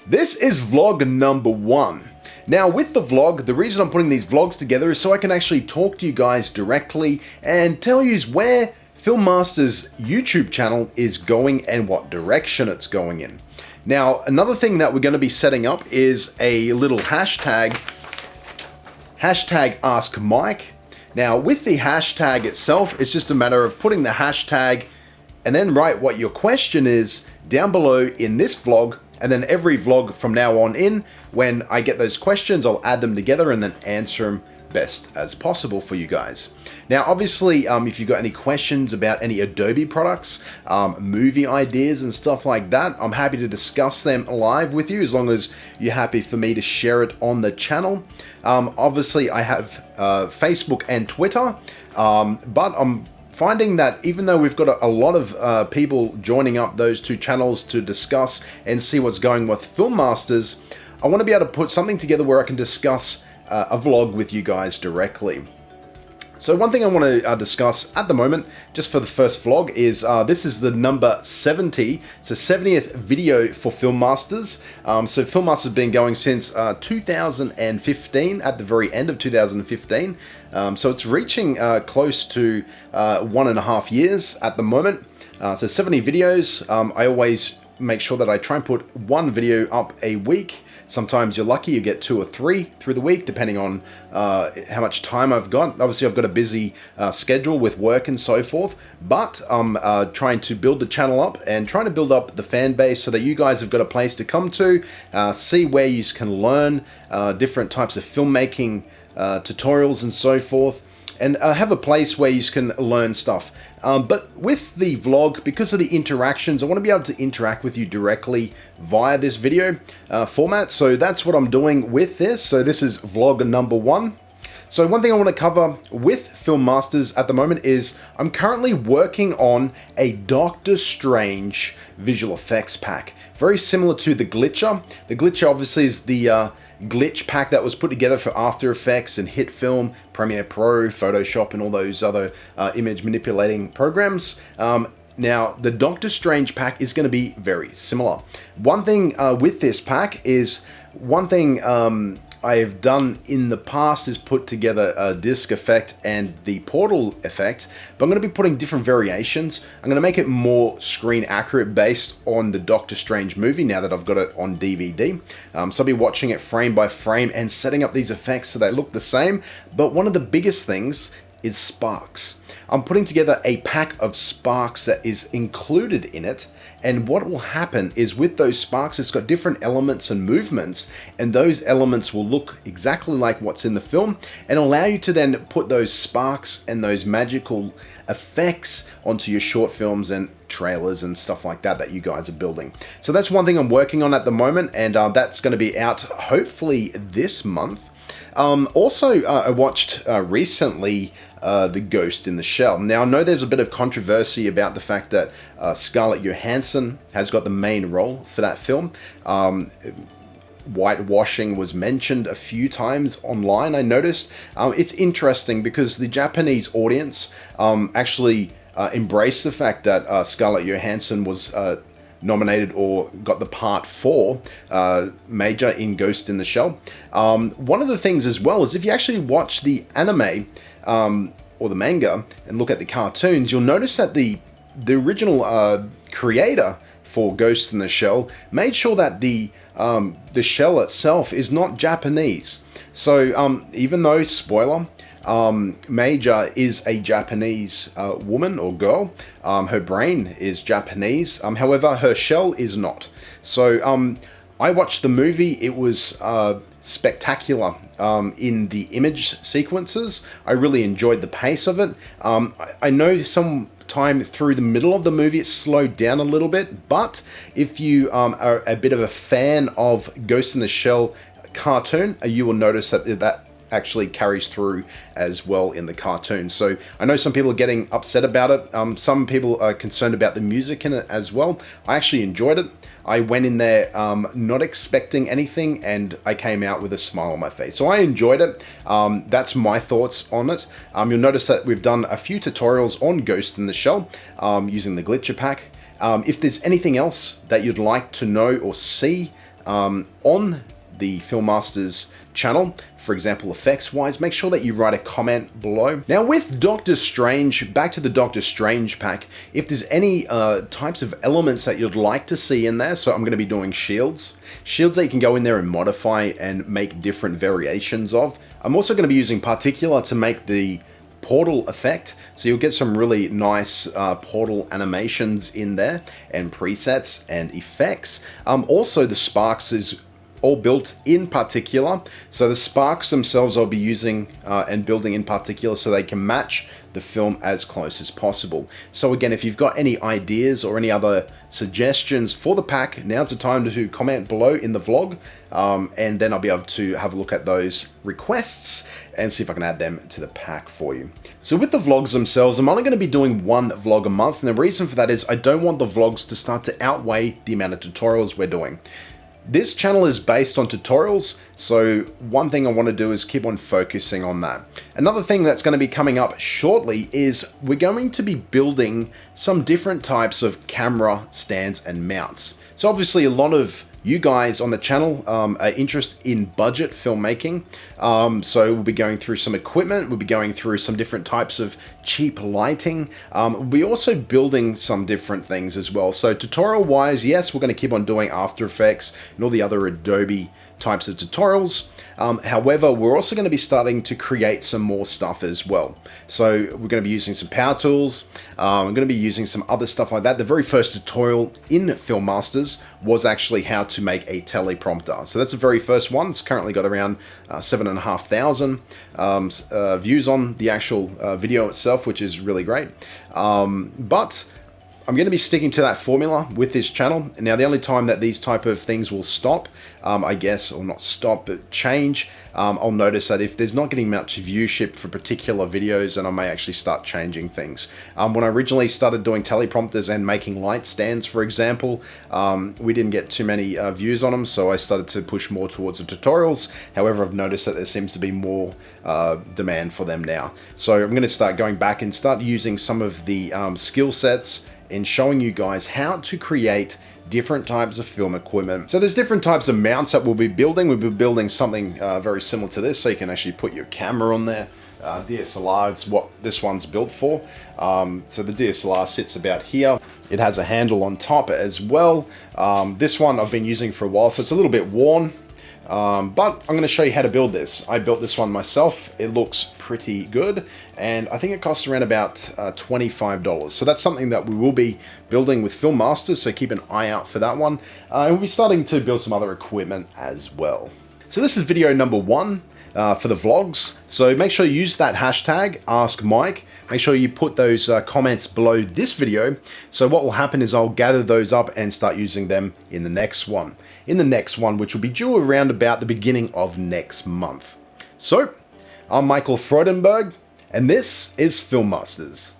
This is vlog number 1. Now with the vlog, the reason I'm putting these vlogs together is so I can actually talk to you guys directly and tell you where Filmmaster's YouTube channel is going and what direction it's going in. Now another thing that we're going to be setting up is a little hashtag Ask Mike. Now with the hashtag itself, it's just a matter of putting the hashtag and then write what your question is down below in this vlog. And then every vlog from now on in, when I get those questions, I'll add them together and then answer them best as possible for you guys. Now, obviously, if you've got any questions about any Adobe products, movie ideas and stuff like that, I'm happy to discuss them live with you as long as you're happy for me to share it on the channel. Obviously, I have Facebook and Twitter, but I'm finding that even though we've got a lot of people joining up those two channels to discuss and see what's going with Filmmasters, I want to be able to put something together where I can discuss a vlog with you guys directly. So one thing I want to discuss at the moment, just for the first vlog, is this is the number 70, so 70th video for Filmmasters. So Filmmasters has been going since 2015, at the very end of 2015. So it's reaching close to 1.5 years at the moment. So 70 videos. I always make sure that I try and put one video up a week. Sometimes you're lucky, you get 2 or 3 through the week, depending on how much time I've got. Obviously, I've got a busy schedule with work and so forth, but I'm trying to build the channel up and trying to build up the fan base so that you guys have got a place to come to, see where you can learn different types of filmmaking tutorials and so forth, and have a place where you can learn stuff. But with the vlog, because of the interactions, I want to be able to interact with you directly via this video format. So that's what I'm doing with this. So this is vlog number 1. So one thing I want to cover with Filmmasters at the moment is I'm currently working on a Doctor Strange visual effects pack. Very similar to the Glitcher. The Glitcher obviously is the glitch pack that was put together for After Effects and HitFilm, Premiere Pro, Photoshop, and all those other image manipulating programs. Now, the Doctor Strange pack is going to be very similar. One thing with this pack is, one thing I have done in the past is put together a disc effect and the portal effect, but I'm going to be putting different variations. I'm going to make it more screen accurate based on the Doctor Strange movie now that I've got it on DVD. So I'll be watching it frame by frame and setting up these effects so they look the same. But one of the biggest things is sparks. I'm putting together a pack of sparks that is included in it. And what will happen is with those sparks, it's got different elements and movements, and those elements will look exactly like what's in the film and allow you to then put those sparks and those magical effects onto your short films and trailers and stuff like that that you guys are building. So that's one thing I'm working on at the moment, and that's going to be out hopefully this month. Also, I watched recently The Ghost in the Shell. Now, I know there's a bit of controversy about the fact that Scarlett Johansson has got the main role for that film. Whitewashing was mentioned a few times online, I noticed. It's interesting because the Japanese audience actually embraced the fact that Scarlett Johansson was nominated or got the part for Major in Ghost in the Shell. One of the things as well is if you actually watch the anime or the manga and look at the cartoons, you'll notice that the original creator for Ghost in the Shell made sure that the shell itself is not Japanese. So even though, spoiler, Major is a Japanese woman or girl, her brain is Japanese, however her shell is not. So I watched the movie. It was spectacular in the image sequences. I really enjoyed the pace of it. I know sometimes time through the middle of the movie, it slowed down a little bit. But if you are a bit of a fan of Ghost in the Shell cartoon, you will notice that actually carries through as well in the cartoon. So I know some people are getting upset about it. Some people are concerned about the music in it as well. I actually enjoyed it. I went in there not expecting anything, and I came out with a smile on my face. So I enjoyed it. That's my thoughts on it. You'll notice that we've done a few tutorials on Ghost in the Shell using the Glitcher Pack. If there's anything else that you'd like to know or see on the Filmmasters channel, for example, effects wise, make sure that you write a comment below. Now with Doctor Strange, back to the Doctor Strange pack, if there's any types of elements that you'd like to see in there, so I'm going to be doing shields that you can go in there and modify and make different variations of. I'm also going to be using particular to make the portal effect, so you'll get some really nice portal animations in there, and presets and effects. Also the sparks is all built in particular, so the sparks themselves I'll be using and building in particular so they can match the film as close as possible. So again, if you've got any ideas or any other suggestions for the pack, now's the time to comment below in the vlog, and then I'll be able to have a look at those requests and see if I can add them to the pack for you. So with the vlogs themselves, I'm only going to be doing one vlog a month, and the reason for that is I don't want the vlogs to start to outweigh the amount of tutorials we're doing. This channel is based on tutorials, so one thing I want to do is keep on focusing on that. Another thing that's going to be coming up shortly is we're going to be building some different types of camera stands and mounts. So obviously a lot of you guys on the channel are interested in budget filmmaking, so we'll be going through some equipment, we'll be going through some different types of cheap lighting, we'll be also building some different things as well. So tutorial wise, yes, we're going to keep on doing After Effects and all the other Adobe types of tutorials. However, we're also going to be starting to create some more stuff as well. So we're going to be using some power tools. I'm going to be using some other stuff like that. The very first tutorial in Filmmasters was actually how to make a teleprompter. So that's the very first one. It's currently got around 7,500 views on the actual video itself, which is really great. But I'm going to be sticking to that formula with this channel. Now, the only time that these type of things will stop, I guess, or not stop, but change, I'll notice that if there's not getting much viewership for particular videos, then I may actually start changing things. When I originally started doing teleprompters and making light stands, for example, we didn't get too many views on them, so I started to push more towards the tutorials. However, I've noticed that there seems to be more demand for them now. So I'm going to start going back and start using some of the skill sets in showing you guys how to create different types of film equipment. So there's different types of mounts that we'll be building. We'll be building something very similar to this, so you can actually put your camera on there. DSLR is what this one's built for. So the DSLR sits about here. It has a handle on top as well. This one I've been using for a while, so it's a little bit worn. But I'm going to show you how to build this. I built this one myself. It looks pretty good, and I think it costs around about $25. So that's something that we will be building with Filmmasters, so keep an eye out for that one. And we'll be starting to build some other equipment as well. So this is video number 1 for the vlogs. So make sure you use that hashtag #AskMike. Make sure you put those comments below this video. So what will happen is I'll gather those up and start using them in the next one. Which will be due around about the beginning of next month. So I'm Michael Freudenberg, and this is Filmmasters.